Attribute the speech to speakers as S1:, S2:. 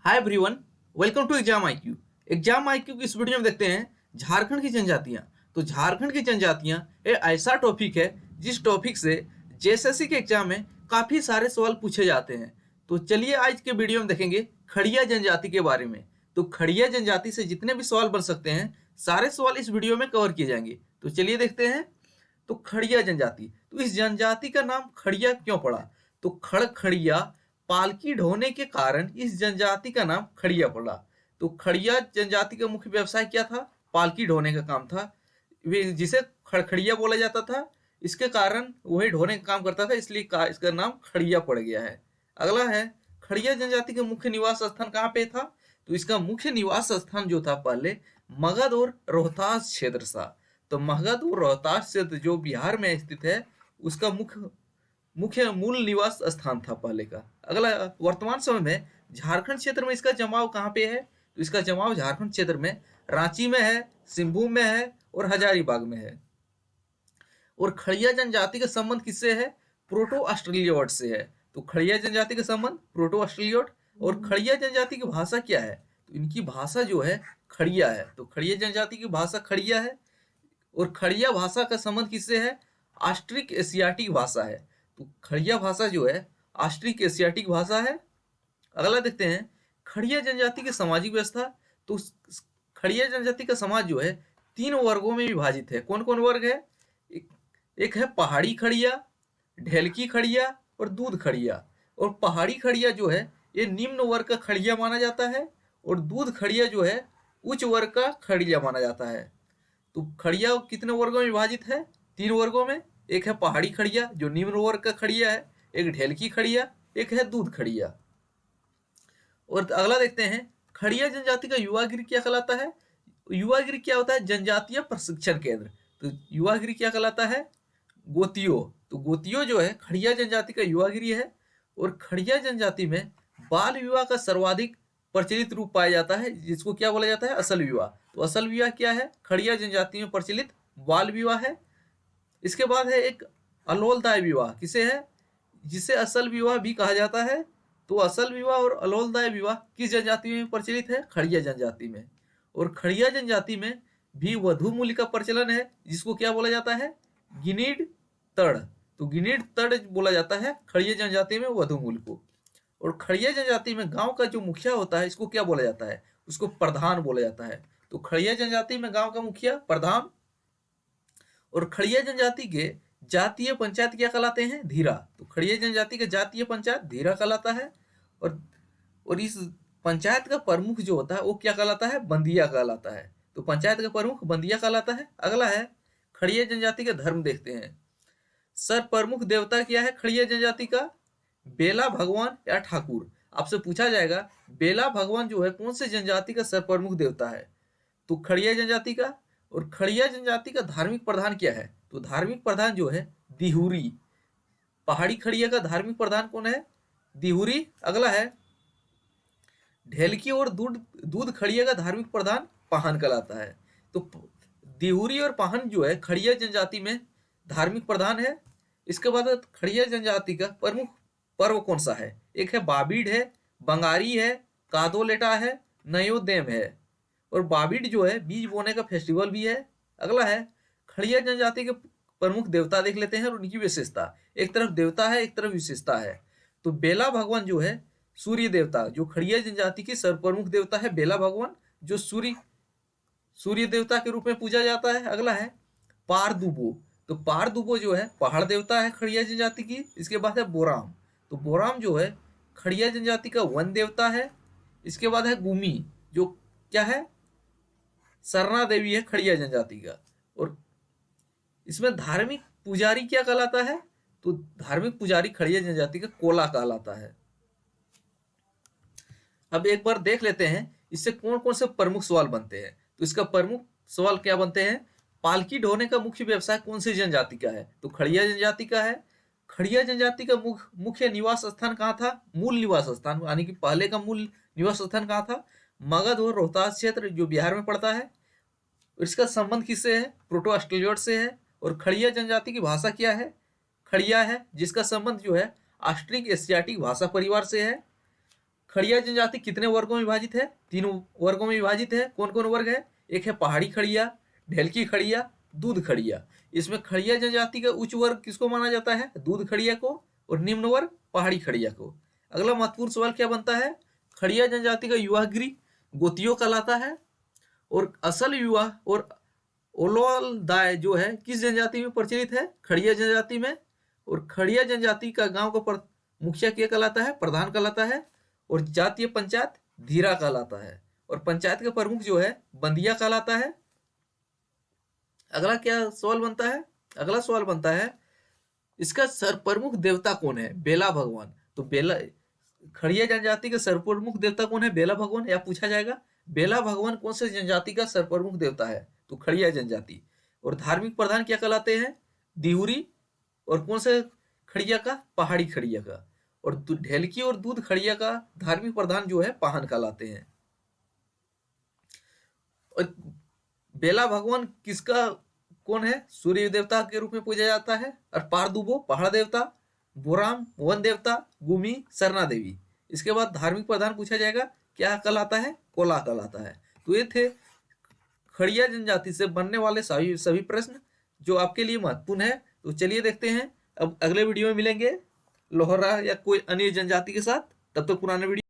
S1: Hi everyone, welcome to exam IQ. Exam IQ की इस video में देखते हैं झारखंड की जनजातियां। तो झारखंड की जनजातियां एक ऐसा टॉपिक है जिस टॉपिक से जेएसएससी के एग्जाम में काफी सारे सवाल पूछे जाते हैं। तो चलिए आज के वीडियो में देखेंगे खड़िया जनजाति के बारे में। तो खड़िया जनजाति से जितने भी सवाल बन सकते हैं सारे सवाल इस वीडियो में कवर किए जाएंगे। तो चलिए देखते हैं। तो खड़िया जनजाति, तो इस जनजाति का नाम खड़िया क्यों पड़ा? तो खड़िया पालकी ढोने के कारण इस जनजाति का नाम खड़िया पड़ा। तो खड़िया जनजाति का मुख्य व्यवसाय क्या था? पालकी ढोने का काम था। वे जिसे खड़खड़िया बोला जाता था, इसके कारण वही ढोने का काम करता था, इसलिए इसका नाम खड़िया पड़ गया है। अगला है, खड़िया जनजाति का मुख्य निवास स्थान कहाँ पे था? तो इसका मुख्य निवास स्थान जो था पहले मगध और रोहतास क्षेत्र था। तो मगध और रोहतास क्षेत्र जो बिहार में स्थित है उसका मुख्य मुख्य मूल निवास स्थान था पहले का। अगला, वर्तमान समय में झारखंड क्षेत्र में इसका जमाव कहाँ पे है? तो इसका जमाव झारखंड क्षेत्र में रांची में है, सिंहभूम में है और हजारीबाग में है। और खड़िया जनजाति का संबंध किससे है? प्रोटो ऑस्ट्रेलियोट से है। तो खड़िया जनजाति का संबंध प्रोटो ऑस्ट्रेलियोट। और खड़िया जनजाति की भाषा क्या है? तो इनकी भाषा जो है खड़िया है। तो खड़िया जनजाति की भाषा खड़िया है। और खड़िया भाषा का संबंध किससे है? ऑस्ट्रिक एशियाटिक भाषा है। तो खड़िया भाषा जो है ऑस्ट्रिक एशियाटिक भाषा है। अगला देखते हैं, खड़िया जनजाति की सामाजिक व्यवस्था। तो खड़िया जनजाति का समाज जो है 3 वर्गों में विभाजित है। कौन कौन वर्ग है? एक है पहाड़ी खड़िया, ढेलकी खड़िया और दूध खड़िया। और पहाड़ी खड़िया जो है ये निम्न वर्ग का खड़िया माना जाता है और दूध खड़िया जो है उच्च वर्ग का खड़िया माना जाता है। तो खड़िया कितने वर्गों में विभाजित है? 3 वर्गों में। एक है पहाड़ी खड़िया जो निम्न वर्ग का खड़िया है, एक ढेलकी खड़िया, एक है दूध खड़िया। और अगला देखते हैं, खड़िया जनजाति का युवा गृह क्या कहलाता है? युवा गृह क्या होता है? जनजातीय प्रशिक्षण केंद्र। तो युवा गृह क्या कहलाता है? गोतियो। तो गोतियो जो है खड़िया जनजाति का युवा गृह है। और खड़िया जनजाति में बाल विवाह का सर्वाधिक प्रचलित रूप पाया जाता है, जिसको क्या बोला जाता है? असल विवाह। तो असल विवाह क्या है? खड़िया जनजाति में प्रचलित बाल विवाह है। इसके बाद है एक अलोलदाय विवाह। किसे है? जिसे असल विवाह भी कहा जाता है। तो असल विवाह और अलोलदाय विवाह किस जनजाति में प्रचलित है? खड़िया जनजाति में। और खड़िया जनजाति में भी वधू मूल्य का प्रचलन है, जिसको क्या बोला जाता है? गिनीड तड़। तो गिनीड तड़ बोला जाता है खड़िया जनजाति में वधू मूल्य को। और खड़िया जनजाति में गांव का जो मुखिया होता है इसको क्या बोला जाता है? उसको प्रधान बोला जाता है। तो खड़िया जनजाति में गांव का मुखिया प्रधान। और खड़िया जनजाति के जातीय पंचायत क्या कहलाते हैं? धीरा। तो खड़िया जनजाति का जातीय पंचायत धीरा कहलाता है। और इस पंचायत का प्रमुख जो होता है वो क्या कहलाता है? बंदिया कहलाता है। तो पंचायत का प्रमुख बंदिया कहलाता है। अगला है, खड़िया जनजाति का धर्म देखते हैं। सर प्रमुख देवता क्या है खड़िया जनजाति का? बेला भगवान या ठाकुर। आपसे पूछा जाएगा बेला भगवान जो है कौन से जनजाति का सर प्रमुख देवता है? तो खड़िया जनजाति का। और खड़िया जनजाति का धार्मिक प्रधान क्या है? तो धार्मिक प्रधान जो है दिहुरी। पहाड़ी खड़िया का धार्मिक प्रधान कौन है? दिहुरी। अगला है, ढेलकी और दूध दूध खड़िया का धार्मिक प्रधान पाहन कहलाता है। तो दिहुरी और पाहन जो है खड़िया जनजाति में धार्मिक प्रधान है। इसके बाद खड़िया जनजाति का प्रमुख पर्व कौन सा है? एक है बाबीड है, बंगारी है, कादोलेटा है, नयोदेम है। और बाबीड जो है बीज बोने का फेस्टिवल भी है। अगला है, खड़िया जनजाति के प्रमुख देवता देख लेते हैं और उनकी विशेषता। एक तरफ देवता है, एक तरफ विशेषता है। तो बेला भगवान जो है सूर्य देवता, जो खड़िया जनजाति की सर्वप्रमुख देवता है बेला भगवान, जो सूर्य देवता के रूप में पूजा जाता है। अगला है पारदुबो। तो पारदुबो जो है पहाड़ देवता है खड़िया जनजाति की। इसके बाद है बोराम। तो बोराम जो है खड़िया जनजाति का वन देवता है। इसके बाद है गुमी, जो क्या है? सरना देवी है खड़िया जनजाति का। और इसमें धार्मिक पुजारी क्या कहलाता है? तो धार्मिक पुजारी खड़िया जनजाति का कोला कहलाता है। अब एक बार देख लेते हैं इससे कौन कौन से प्रमुख सवाल बनते हैं। तो इसका प्रमुख सवाल क्या बनते हैं? पालकी ढोने का मुख्य व्यवसाय कौन सी जनजाति का है? तो खड़िया जनजाति का है। खड़िया जनजाति का मुख्य निवास स्थान कहाँ था? मूल निवास स्थान यानी कि पहले का मूल निवास स्थान कहाँ था? मगध और रोहतास क्षेत्र जो बिहार में पड़ता है। इसका संबंध किससे है? प्रोटो ऑस्ट्रेलियोट से है। और खड़िया जनजाति की भाषा क्या है? खड़िया है, जिसका संबंध जो है ऑस्ट्रिक एशियाटिक भाषा परिवार से है। खड़िया जनजाति कितने वर्गों में विभाजित है? 3 वर्गों में विभाजित है। कौन कौन वर्ग है? एक है पहाड़ी खड़िया, ढेलकी खड़िया, दूध खड़िया। इसमें खड़िया जनजाति का उच्च वर्ग किसको माना जाता है? दूध खड़िया को, और निम्न वर्ग पहाड़ी खड़िया को। अगला महत्वपूर्ण सवाल क्या बनता है? खड़िया जनजाति का युवा गिरी गोतियों कहलाता है, और असल युवा और ओलोल दाय जो है किस जनजाति में प्रचलित है? खड़िया जनजाति में। और खड़िया जनजाति का गांव का मुखिया क्या कहलाता है? प्रधान कहलाता है। और जातीय पंचायत धीरा कहलाता है, और पंचायत के प्रमुख जो है बंदिया कहलाता है। अगला क्या सवाल बनता है? अगला सवाल बनता है इसका सर्वप्रमुख देवता कौन है? बेला भगवान। तो बेला खड़िया जनजाति का सर्वप्रमुख देवता कौन है? बेला भगवान। या पूछा जाएगा बेला भगवान कौन से जनजाति का सर्वप्रमुख देवता है? तो खड़िया जनजाति। और धार्मिक प्रधान क्या कहलाते हैं? दिहुरी। और कौन से खड़िया का? पहाड़ी खड़िया का। और ढेलकी और दूध खड़िया का धार्मिक प्रधान जो है पाहन कहलाते हैं। और बेला भगवान किसका कौन है? सूर्य देवता के रूप में पूजा जाता है। और पारदुबो पहाड़ देवता, बोराम वन देवता, गुमी सरना देवी। इसके बाद धार्मिक प्रधान पूछा जाएगा, क्या कहलाता है? कोला कहलाता है। तो ये थे खड़िया जनजाति से बनने वाले सभी प्रश्न जो आपके लिए महत्वपूर्ण है। तो चलिए देखते हैं, अब अगले वीडियो में मिलेंगे लोहरा या कोई अन्य जनजाति के साथ। तब तक पुराने वीडियो